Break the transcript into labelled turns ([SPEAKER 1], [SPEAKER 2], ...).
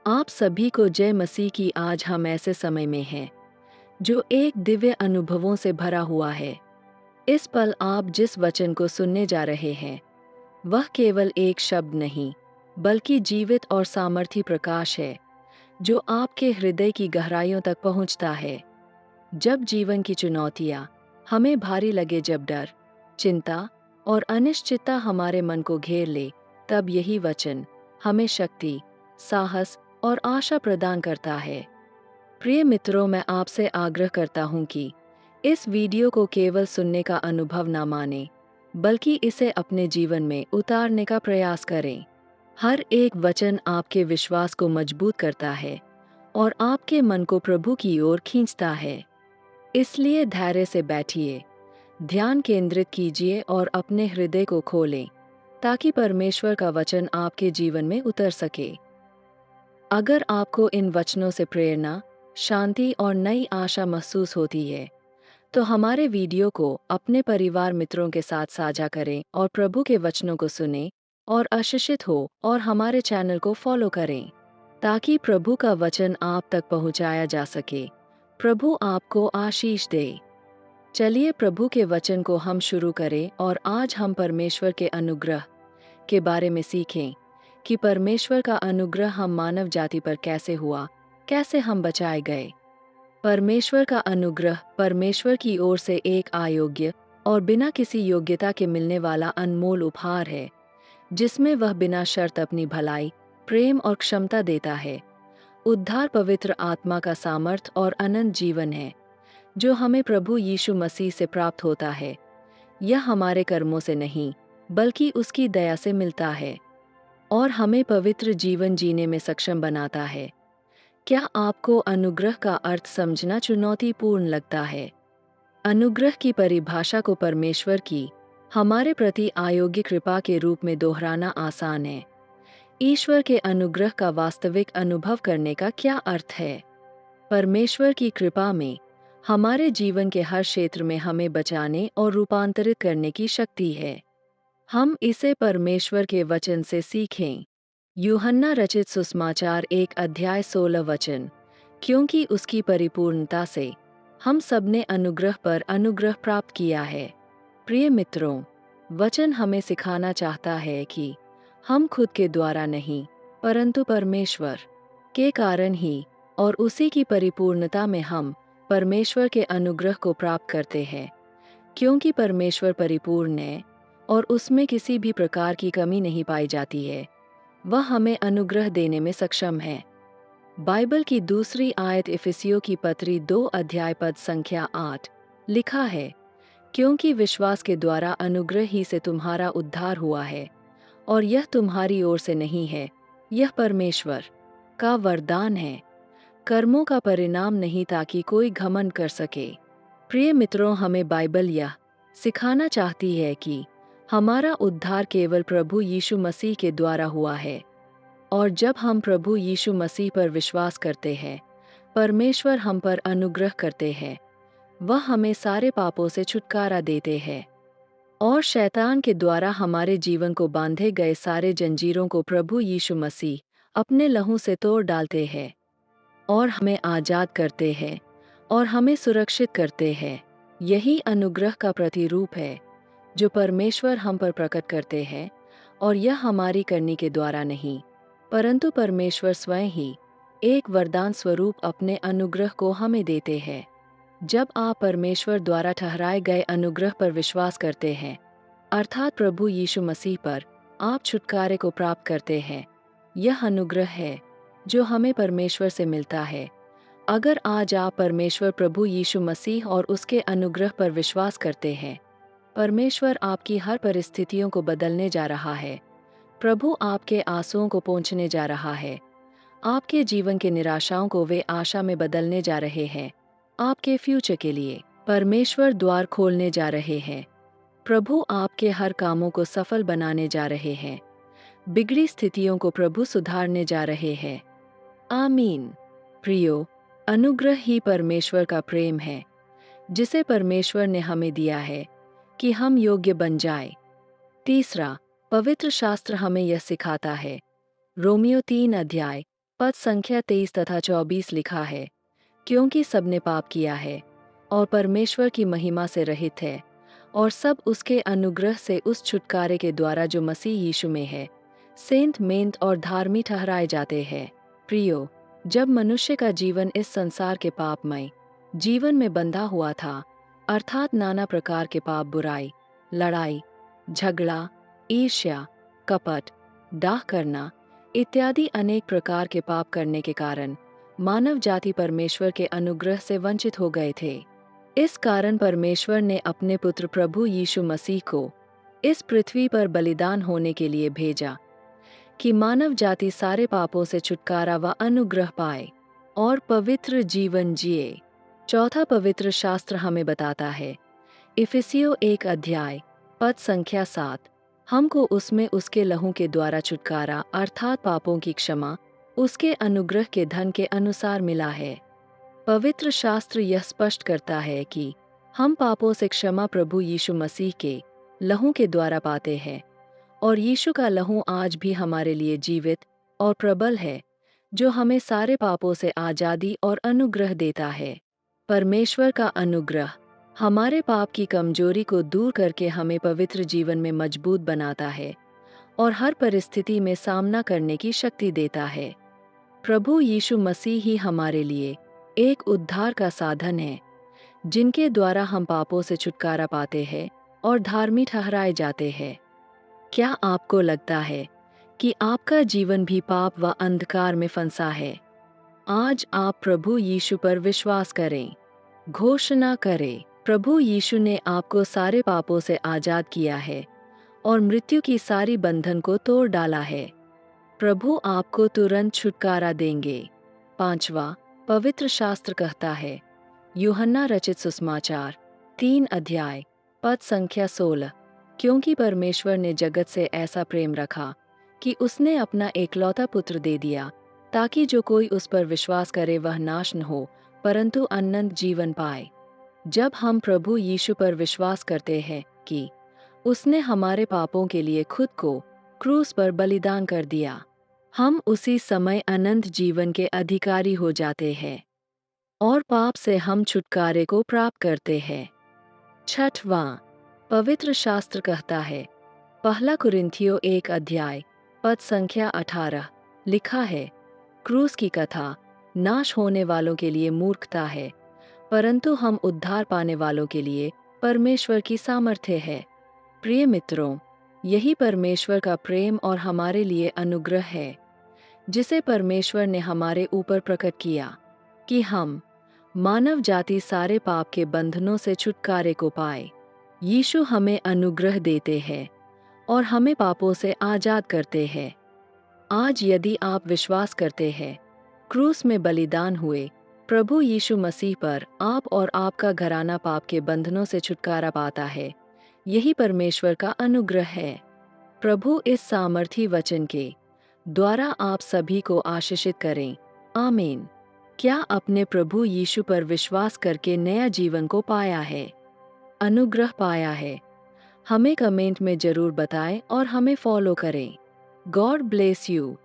[SPEAKER 1] आप सभी को जय मसीह की। आज हम ऐसे समय में हैं जो एक दिव्य अनुभवों से भरा हुआ है। इस पल आप जिस वचन को सुनने जा रहे हैं वह केवल एक शब्द नहीं बल्कि जीवित और सामर्थी प्रकाश है जो आपके हृदय की गहराइयों तक पहुंचता है। जब जीवन की चुनौतियां हमें भारी लगे, जब डर, चिंता और अनिश्चितता हमारे मन को घेर ले, तब यही वचन हमें शक्ति, साहस और आशा प्रदान करता है। प्रिय मित्रों, मैं आपसे आग्रह करता हूं कि इस वीडियो को केवल सुनने का अनुभव ना माने, बल्कि इसे अपने जीवन में उतारने का प्रयास करें। हर एक वचन आपके विश्वास को मजबूत करता है और आपके मन को प्रभु की ओर खींचता है। इसलिए धैर्य से बैठिए, ध्यान केंद्रित कीजिए और अपने हृदय को खोलें ताकि परमेश्वर का वचन आपके जीवन में उतर सके। अगर आपको इन वचनों से प्रेरणा, शांति और नई आशा महसूस होती है, तो हमारे वीडियो को अपने परिवार मित्रों के साथ साझा करें और प्रभु के वचनों को सुनें और आशीषित हो, और हमारे चैनल को फॉलो करें ताकि प्रभु का वचन आप तक पहुंचाया जा सके। प्रभु आपको आशीष दे। चलिए प्रभु के वचन को हम शुरू करें और आज हम परमेश्वर के अनुग्रह के बारे में सीखें कि परमेश्वर का अनुग्रह हम मानव जाति पर कैसे हुआ, कैसे हम बचाए गए। परमेश्वर का अनुग्रह परमेश्वर की ओर से एक अयोग्य और बिना किसी योग्यता के मिलने वाला अनमोल उपहार है, जिसमें वह बिना शर्त अपनी भलाई, प्रेम और क्षमता देता है। उद्धार पवित्र आत्मा का सामर्थ और अनंत जीवन है जो हमें प्रभु यीशु मसीह से प्राप्त होता है। यह हमारे कर्मों से नहीं बल्कि उसकी दया से मिलता है और हमें पवित्र जीवन जीने में सक्षम बनाता है। क्या आपको अनुग्रह का अर्थ समझना चुनौतीपूर्ण लगता है? अनुग्रह की परिभाषा को परमेश्वर की हमारे प्रति अयोग्य कृपा के रूप में दोहराना आसान है। ईश्वर के अनुग्रह का वास्तविक अनुभव करने का क्या अर्थ है? परमेश्वर की कृपा में हमारे जीवन के हर क्षेत्र में हमें बचाने और रूपांतरित करने की शक्ति है। हम इसे परमेश्वर के वचन से सीखें। यूहन्ना रचित सुसमाचार 1 अध्याय 16 वचन, क्योंकि उसकी परिपूर्णता से हम सबने अनुग्रह पर अनुग्रह प्राप्त किया है। प्रिय मित्रों, वचन हमें सिखाना चाहता है कि हम खुद के द्वारा नहीं परंतु परमेश्वर के कारण ही और उसी की परिपूर्णता में हम परमेश्वर के अनुग्रह को प्राप्त करते हैं। क्योंकि परमेश्वर परिपूर्ण है और उसमें किसी भी प्रकार की कमी नहीं पाई जाती है, वह हमें अनुग्रह देने में सक्षम है। बाइबल की दूसरी आयत इफिसियों की पत्री 2 अध्याय 8 लिखा है, क्योंकि विश्वास के द्वारा अनुग्रह ही से तुम्हारा उद्धार हुआ है, और यह तुम्हारी ओर से नहीं है, यह परमेश्वर का वरदान है, कर्मों का परिणाम नहीं, ताकि कोई घमंड कर सके। प्रिय मित्रों, हमें बाइबल यह सिखाना चाहती है कि हमारा उद्धार केवल प्रभु यीशु मसीह के द्वारा हुआ है, और जब हम प्रभु यीशु मसीह पर विश्वास करते हैं, परमेश्वर हम पर अनुग्रह करते हैं। वह हमें सारे पापों से छुटकारा देते हैं और शैतान के द्वारा हमारे जीवन को बांधे गए सारे जंजीरों को प्रभु यीशु मसीह अपने लहू से तोड़ डालते हैं और हमें आज़ाद करते हैं और हमें सुरक्षित करते हैं। यही अनुग्रह का प्रतिरूप है जो परमेश्वर हम पर प्रकट करते हैं, और यह हमारी करनी के द्वारा नहीं परंतु परमेश्वर स्वयं ही एक वरदान स्वरूप अपने अनुग्रह को हमें देते हैं। जब आप परमेश्वर द्वारा ठहराए गए अनुग्रह पर विश्वास करते हैं, अर्थात प्रभु यीशु मसीह पर, आप छुटकारे को प्राप्त करते हैं। यह अनुग्रह है जो हमें परमेश्वर से मिलता है। अगर आज आप परमेश्वर प्रभु यीशु मसीह और उसके अनुग्रह पर विश्वास करते हैं, परमेश्वर आपकी हर परिस्थितियों को बदलने जा रहा है। प्रभु आपके आंसुओं को पोंछने जा रहा है। आपके जीवन के निराशाओं को वे आशा में बदलने जा रहे हैं। आपके फ्यूचर के लिए परमेश्वर द्वार खोलने जा रहे हैं। प्रभु आपके हर कामों को सफल बनाने जा रहे हैं। बिगड़ी स्थितियों को प्रभु सुधारने जा रहे हैं। आमीन। प्रियो, अनुग्रह ही परमेश्वर का प्रेम है जिसे परमेश्वर ने हमें दिया है कि हम योग्य बन जाए। तीसरा, पवित्र शास्त्र हमें यह सिखाता है। रोमियो 3 अध्याय पद संख्या 23 तथा 24 लिखा है, क्योंकि सबने पाप किया है और परमेश्वर की महिमा से रहित है, और सब उसके अनुग्रह से उस छुटकारे के द्वारा जो मसीह यीशु में है, सेंत मेंत और धार्मी ठहराए जाते हैं। प्रियो, जब मनुष्य का जीवन इस संसार के पापमय जीवन में बंधा हुआ था, अर्थात नाना प्रकार के पाप, बुराई, लड़ाई, झगड़ा, ईर्ष्या, कपट, डाह करना इत्यादि अनेक प्रकार के पाप करने के कारण मानव जाति परमेश्वर के अनुग्रह से वंचित हो गए थे। इस कारण परमेश्वर ने अपने पुत्र प्रभु यीशु मसीह को इस पृथ्वी पर बलिदान होने के लिए भेजा कि मानव जाति सारे पापों से छुटकारा व अनुग्रह पाए और पवित्र जीवन जिए। चौथा पवित्र शास्त्र हमें बताता है, इफिसियों 1 अध्याय पद संख्या 7, हमको उसमें उसके लहू के द्वारा छुटकारा अर्थात पापों की क्षमा उसके अनुग्रह के धन के अनुसार मिला है। पवित्र शास्त्र यह स्पष्ट करता है कि हम पापों से क्षमा प्रभु यीशु मसीह के लहू के द्वारा पाते हैं, और यीशु का लहू आज भी हमारे लिए जीवित और प्रबल है, जो हमें सारे पापों से आज़ादी और अनुग्रह देता है। परमेश्वर का अनुग्रह हमारे पाप की कमजोरी को दूर करके हमें पवित्र जीवन में मजबूत बनाता है और हर परिस्थिति में सामना करने की शक्ति देता है। प्रभु यीशु मसीह ही हमारे लिए एक उद्धार का साधन है, जिनके द्वारा हम पापों से छुटकारा पाते हैं और धार्मिक ठहराए जाते हैं। क्या आपको लगता है कि आपका जीवन भी पाप व अंधकार में फंसा है? आज आप प्रभु यीशु पर विश्वास करें। घोषणा करें, प्रभु यीशु ने आपको सारे पापों से आजाद किया है और मृत्यु की सारी बंधन को तोड़ डाला है। प्रभु आपको तुरंत छुटकारा देंगे। पांचवा पवित्र शास्त्र कहता है, यूहन्ना रचित सुसमाचार 3 अध्याय पद संख्या 16, क्योंकि परमेश्वर ने जगत से ऐसा प्रेम रखा कि उसने अपना एकलौता पुत्र दे दिया, ताकि जो कोई उस पर विश्वास करे वह नाश न हो परंतु अनंत जीवन पाए। जब हम प्रभु यीशु पर विश्वास करते हैं कि उसने हमारे पापों के लिए खुद को क्रूस पर बलिदान कर दिया, हम उसी समय अनंत जीवन के अधिकारी हो जाते हैं और पाप से हम छुटकारे को प्राप्त करते हैं। छठवां पवित्र शास्त्र कहता है, पहला कुरिन्थियों 1 अध्याय पद संख्या 18 लिखा है, क्रूस की कथा नाश होने वालों के लिए मूर्खता है, परंतु हम उद्धार पाने वालों के लिए परमेश्वर की सामर्थ्य है। प्रिय मित्रों, यही परमेश्वर का प्रेम और हमारे लिए अनुग्रह है, जिसे परमेश्वर ने हमारे ऊपर प्रकट किया कि हम मानव जाति सारे पाप के बंधनों से छुटकारे को पाए। यीशु हमें अनुग्रह देते हैं और हमें पापों से आजाद करते हैं। आज यदि आप विश्वास करते हैं, क्रूस में बलिदान हुए प्रभु यीशु मसीह पर आप और आपका घराना पाप के बंधनों से छुटकारा पाता है, यही परमेश्वर का अनुग्रह है। प्रभु इस सामर्थी वचन के द्वारा आप सभी को आशीषित करें। आमीन। क्या अपने प्रभु यीशु पर विश्वास करके नया जीवन को पाया है, अनुग्रह पाया है? हमें कमेंट में जरूर बताएं और हमें फॉलो करें। God bless you.